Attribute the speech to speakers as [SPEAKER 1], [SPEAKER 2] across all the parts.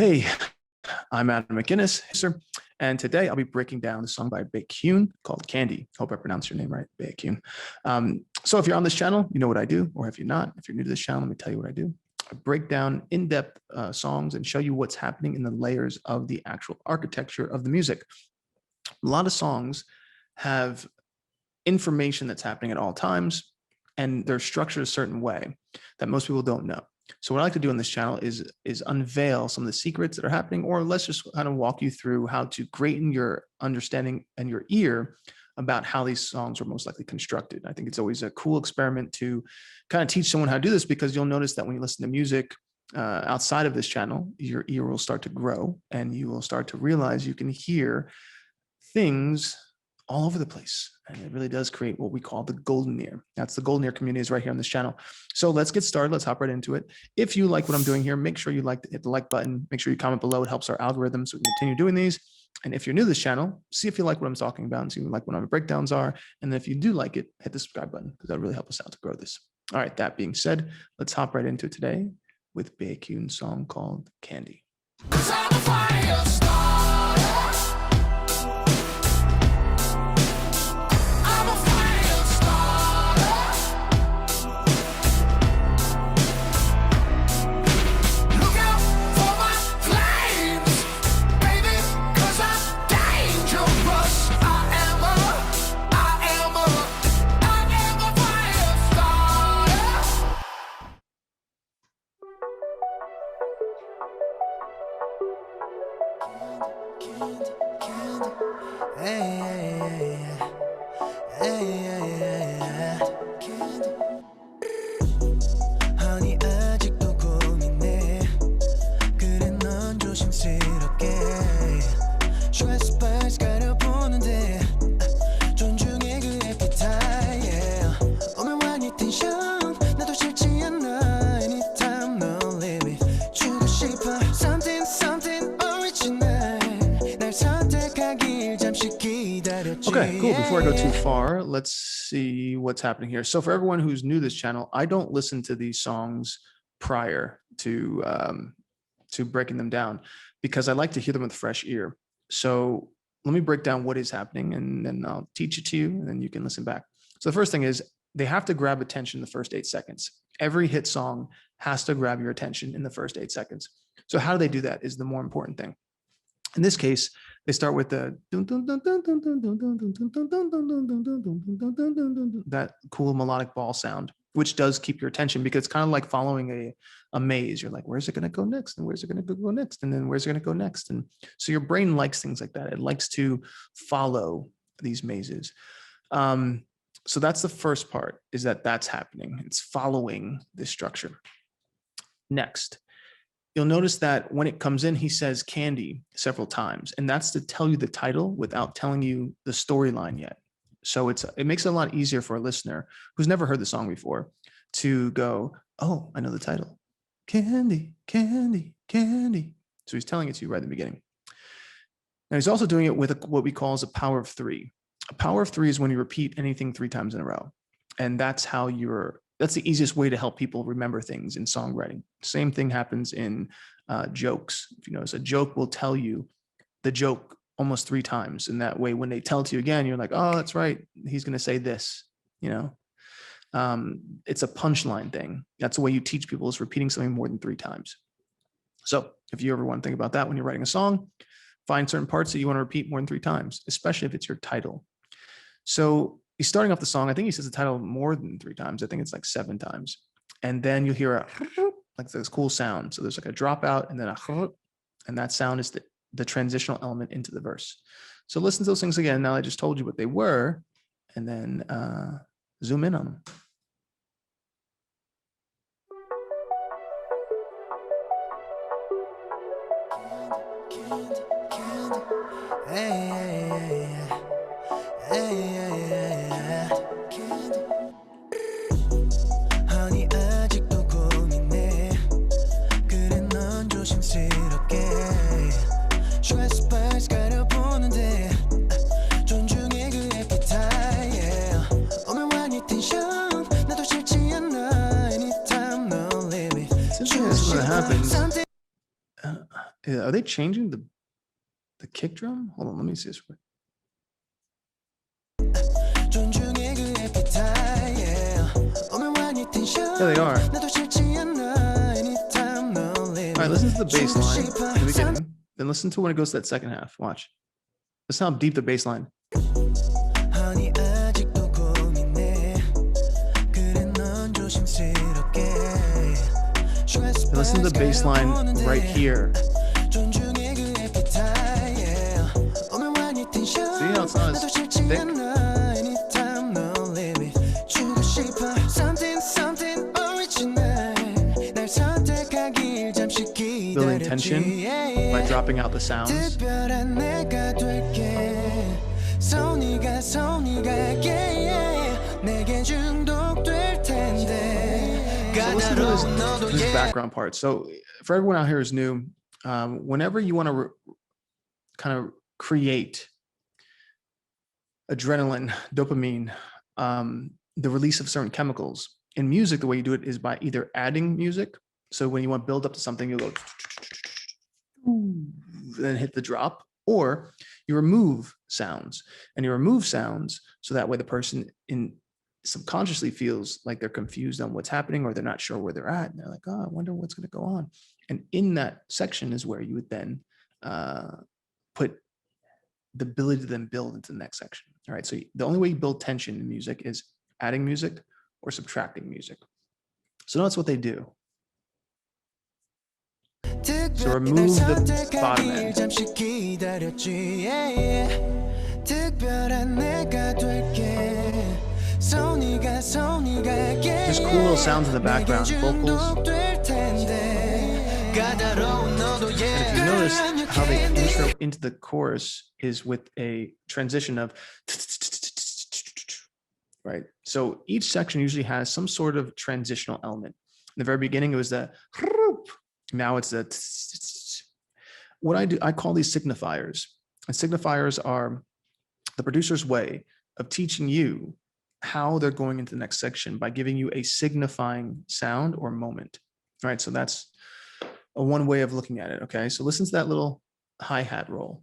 [SPEAKER 1] Hey, I'm Adam McInnis, sir, and today I'll be breaking down the song by Baekhyun called Candy. Hope I pronounced your name right, Baekhyun. So if you're on this channel, you know what I do, or if you're not, if you're new to this channel, let me tell you what I do. I break down in-depth songs and show you what's happening in the layers of the actual architecture of the music. A lot of songs have information that's happening at all times, and they're structured a certain way that most people don't know. So what I like to do on this channel is unveil some of the secrets that are happening, or let's just kind of walk you through how to greaten your understanding and your ear about how these songs are most likely constructed. I think it's always a cool experiment to kind of teach someone how to do this, because you'll notice that when you listen to music outside of this channel, your ear will start to grow and you will start to realize you can hear things all over the place. And it really does create what we call the golden ear. That's the golden ear community is right here on this channel. So let's get started. Let's hop right into it. If you like what I'm doing here, make sure you hit the like button. Make sure you comment below. It helps our algorithm so we can continue doing these. And if you're new to this channel, see if you like what I'm talking about and see if you like what our breakdowns are. And if you do like it, hit the subscribe button, because that'll really help us out to grow this. All right, that being said, let's hop right into it today with Baekhyun's song called Candy.
[SPEAKER 2] Honey, 아직도 고민해. 그래 넌 조심스럽게 슈가 스파이스 가려보는데 존중해 그 appetite. 오면 완이 텐션 나도 싫지 않아. Anytime no limit 주고 싶어 something original. 날 선택하길 잠시 기다렸지.
[SPEAKER 1] Okay, cool. Before I go too far, let's see what's happening here. So for everyone who's new to this channel, I don't listen to these songs prior to breaking them down, because I like to hear them with a fresh ear. So let me break down what is happening, and then I'll teach it to you, and then you can listen back. So the first thing is they have to grab attention in the first 8 seconds. Every hit song has to grab your attention in the first 8 seconds. So how do they do that is the more important thing. In this case, they start with the that cool melodic ball sound, which does keep your attention, because it's kind of like following a maze. You're like, where's it going to go next? And where's it going to go next? And then where's it going to go next? And so your brain likes things like that. It likes to follow these mazes. So that's the first part, is that's happening. It's following this structure. Next, you'll notice that when it comes in, he says candy several times, and that's to tell you the title without telling you the storyline yet. So it makes it a lot easier for a listener who's never heard the song before to go, oh, I know the title. Candy, candy, candy. So he's telling it to you right at the beginning. Now he's also doing it with what we call as a power of 3. A power of 3 is when you repeat anything 3 times in a row. And that's how that's the easiest way to help people remember things in songwriting. Same thing happens in jokes. If you notice, a joke will tell you the joke almost 3 times. And that way, when they tell it to you again, you're like, oh, that's right. He's going to say this, it's a punchline thing. That's the way you teach people, is repeating something more than 3 times. So if you ever want to think about that when you're writing a song, find certain parts that you want to repeat more than 3 times, especially if it's your title. So he's starting off the song. I think he says the title more than 3 times. I think it's like 7 times. And then you hear like this cool sound. So there's like a dropout and then and that sound is the transitional element into the verse. So listen to those things again. Now I just told you what they were, and then zoom in on them.
[SPEAKER 2] Honey, 아직도 고민해. 그래 넌 조심스럽게 슈가 스파이스 가려보는데 존중해 그 appetite. 오면 완이 텐션 나도 싫지 않아. Anytime no limit.
[SPEAKER 1] Something that's going to happen Are they changing the kick drum? Hold on, let me see this. There they are. All right, listen to the bass line at the beginning. Then listen to when it goes to that second half. Watch. Listen how deep the bass line. Listen to the bass line right here. See how it's not as thick? Building tension by dropping out the sounds. So listen to this background part. So for everyone out here who's new, whenever you want to kind of create adrenaline, dopamine, the release of certain chemicals in music, the way you do it is by either adding music. So when you want to build up to something, you go then hit the drop, or you remove sounds, and you remove sounds so that way the person subconsciously feels like they're confused on what's happening, or they're not sure where they're at, and they're like, oh, I wonder what's going to go on. And in that section is where you would then put the ability to then build into the next section. All right, so the only way you build tension in music is adding music or subtracting music. So that's what they do. So remove the bottom end. Just cool little sounds in the background, vocals. And if you notice how the intro into the chorus is with a transition of right. So each section usually has some sort of transitional element. In the very beginning, it was the now it's the what I do. I call these signifiers, and signifiers are the producer's way of teaching you how they're going into the next section by giving you a signifying sound or moment. All right, so that's one way of looking at it. Okay, so listen to that little hi-hat roll.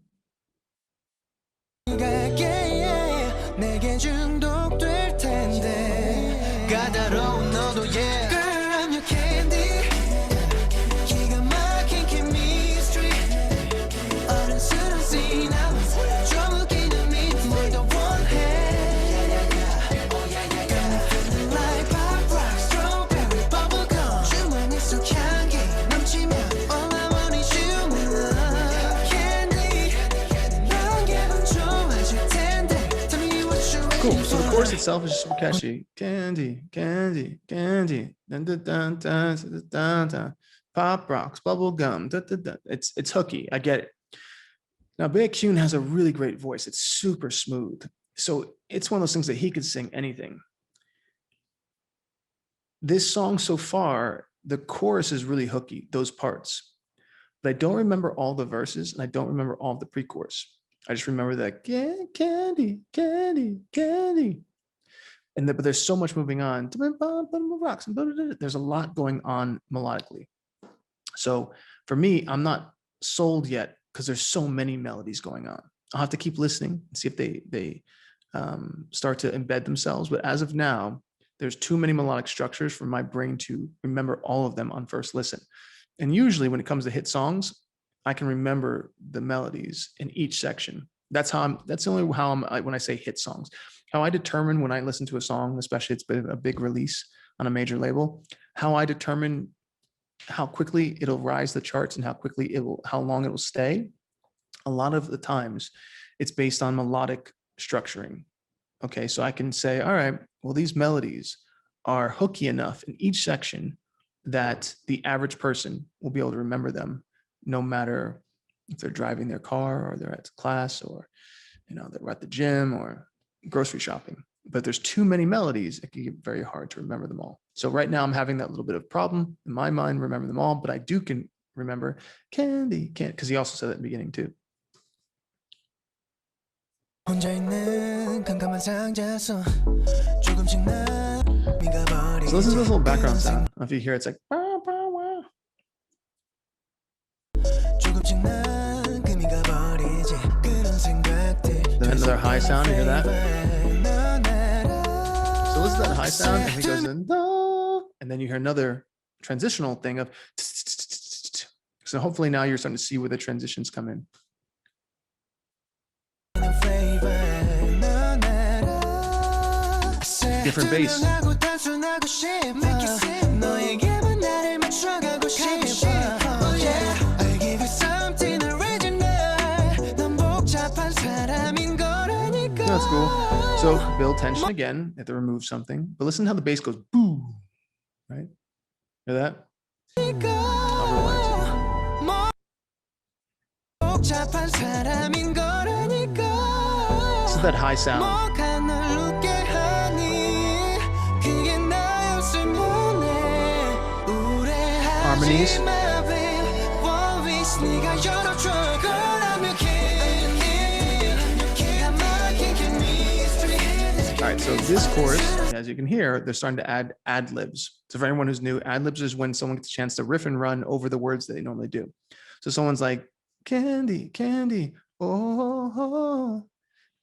[SPEAKER 1] Cool. So the chorus itself is super catchy. Candy, candy, candy. Dun, dun, dun, dun, dun, dun, dun. Pop rocks, bubble gum. Dun, dun, dun. It's hooky. I get it. Now, Baekhyun has a really great voice. It's super smooth. So it's one of those things that he could sing anything. This song so far, the chorus is really hooky, those parts. But I don't remember all the verses, and I don't remember all of the pre-chorus. I just remember that candy, candy, candy. But there's so much moving on. There's a lot going on melodically. So for me, I'm not sold yet because there's so many melodies going on. I'll have to keep listening and see if they start to embed themselves. But as of now, there's too many melodic structures for my brain to remember all of them on first listen. And usually when it comes to hit songs, I can remember the melodies in each section. That's the only how when I say hit songs, how I determine when I listen to a song, especially it's been a big release on a major label, how I determine how quickly it'll rise the charts and how long it will stay. A lot of the times it's based on melodic structuring. Okay. So I can say, all right, well, these melodies are hooky enough in each section that the average person will be able to remember them, no matter if they're driving their car or they're at class or, they're at the gym or grocery shopping. But there's too many melodies, it can get very hard to remember them all. So right now I'm having that little bit of problem in my mind, remember them all, but I can remember candy, can't, because he also said that in the beginning too. So listen to this little background sound. If you hear it's like, our high sound. You hear that? So listen to that high sound, and he goes in, and then you hear another transitional thing of. So hopefully now you're starting to see where the transitions come in. Different bass. That's cool. So build tension again. You have to remove something, but listen to how the bass goes boo, right? Hear that? I'll rewind it. This is that high sound. Harmonies. All right, so this chorus, as you can hear, they're starting to add ad-libs. So for anyone who's new, ad-libs is when someone gets a chance to riff and run over the words that they normally do. So someone's like, candy, candy, oh,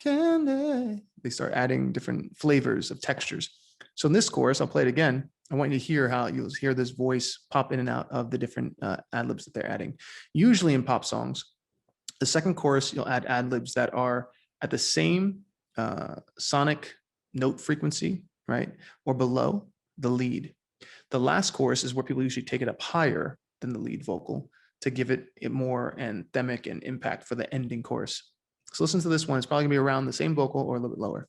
[SPEAKER 1] candy. They start adding different flavors of textures. So in this chorus, I'll play it again. I want you to hear how you'll hear this voice pop in and out of the different ad-libs that they're adding. Usually in pop songs, the second chorus, you'll add ad-libs that are at the same sonic note frequency, right? Or below the lead. The last chorus is where people usually take it up higher than the lead vocal to give it more anthemic and impact for the ending chorus. So listen to this one. It's probably gonna be around the same vocal or a little bit lower.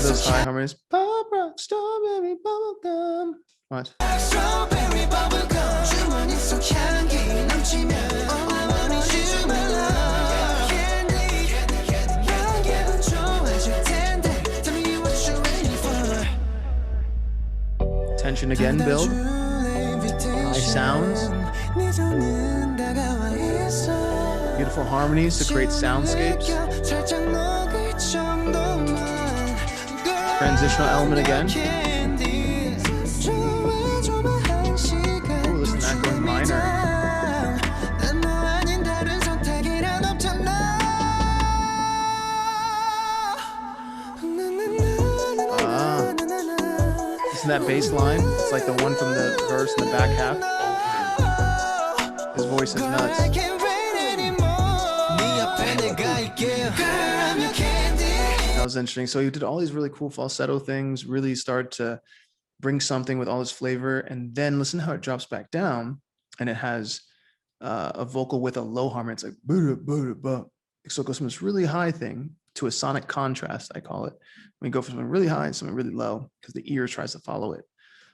[SPEAKER 1] Those high harmonies. Pop rock, strawberry bubblegum. What? Tension again, build. High sounds. Beautiful harmonies to create soundscapes. Transitional element again. Oh, listen to that going minor. Listen to that bass line. It's like the one from the verse in the back half. His voice is nuts. That was interesting. So you did all these really cool falsetto things, really start to bring something with all this flavor, and then listen how it drops back down, and it has a vocal with a low harmony. It's like, so it goes from this really high thing to a sonic contrast, I call it. We go from something really high and something really low because the ear tries to follow it.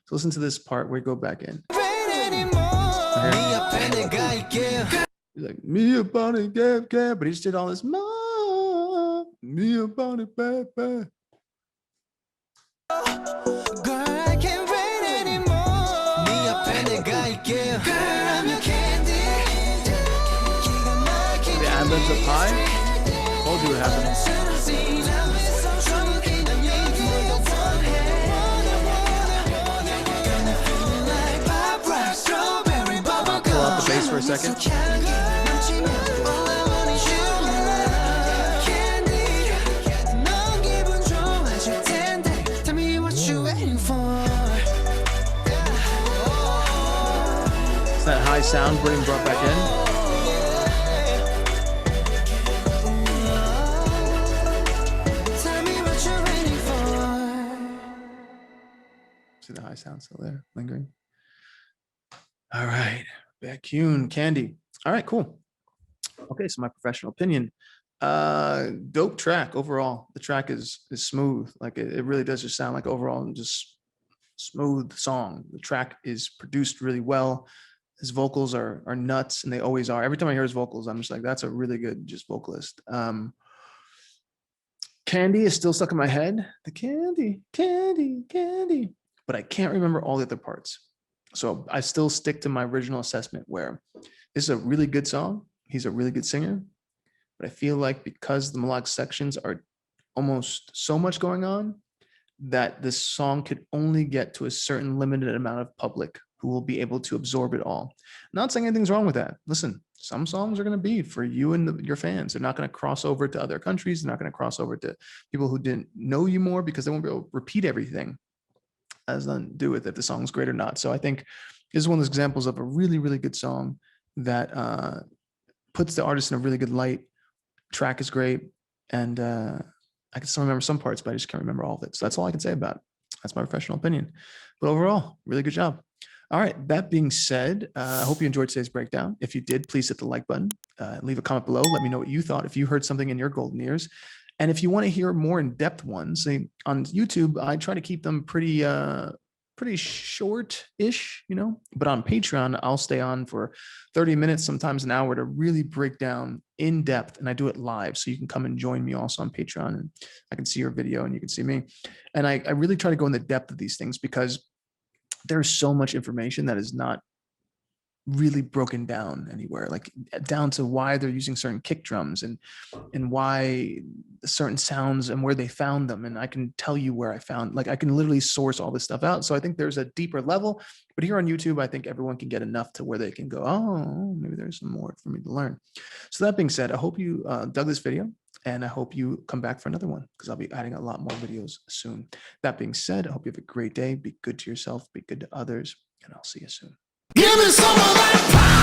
[SPEAKER 1] So listen to this part where we go back in. He's like, me about it, but he just did all this, me about it, bad. The ad-libs up high. Told you what happened. Pull out the bass for a second. That high sound being brought back in. See the high sound still there, lingering. All right, Baekhyun, Candy. All right, cool. Okay, so my professional opinion. Dope track overall. The track is smooth. Like it really does just sound like overall just smooth song. The track is produced really well. His vocals are nuts, and they always are. Every time I hear his vocals, I'm just like, that's a really good just vocalist. Candy is still stuck in my head. The candy, but I can't remember all the other parts. So I still stick to my original assessment where this is a really good song. He's a really good singer, but I feel like because the melodic sections are almost so much going on, that this song could only get to a certain limited amount of public who will be able to absorb it all. Not saying anything's wrong with that. Listen, some songs are going to be for you and your fans. They're not going to cross over to other countries. They're not going to cross over to people who didn't know you more, because they won't be able to repeat everything. That has nothing to do with if the song's great or not. So I think this is one of those examples of a really, really good song that puts the artist in a really good light. Track is great. And I can still remember some parts, but I just can't remember all of it. So that's all I can say about it. That's my professional opinion. But overall, really good job. All right. That being said, I hope you enjoyed today's breakdown. If you did, please hit the like button. Leave a comment below. Let me know what you thought. If you heard something in your golden ears. And if you want to hear more in-depth ones, on YouTube, I try to keep them pretty short-ish, but on Patreon, I'll stay on for 30 minutes, sometimes an hour, to really break down in depth. And I do it live. So you can come and join me also on Patreon, and I can see your video and you can see me. And I really try to go in the depth of these things, because there's so much information that is not really broken down anywhere, like down to why they're using certain kick drums and why certain sounds and where they found them. And I can tell you where I found, like I can literally source all this stuff out. So I think there's a deeper level, but here on YouTube, I think everyone can get enough to where they can go, oh, maybe there's some more for me to learn. So that being said, I hope you dug this video, and I hope you come back for another one, because I'll be adding a lot more videos soon. That being said, I hope you have a great day. Be good to yourself, be good to others, and I'll see you soon.
[SPEAKER 2] Give me some of that power.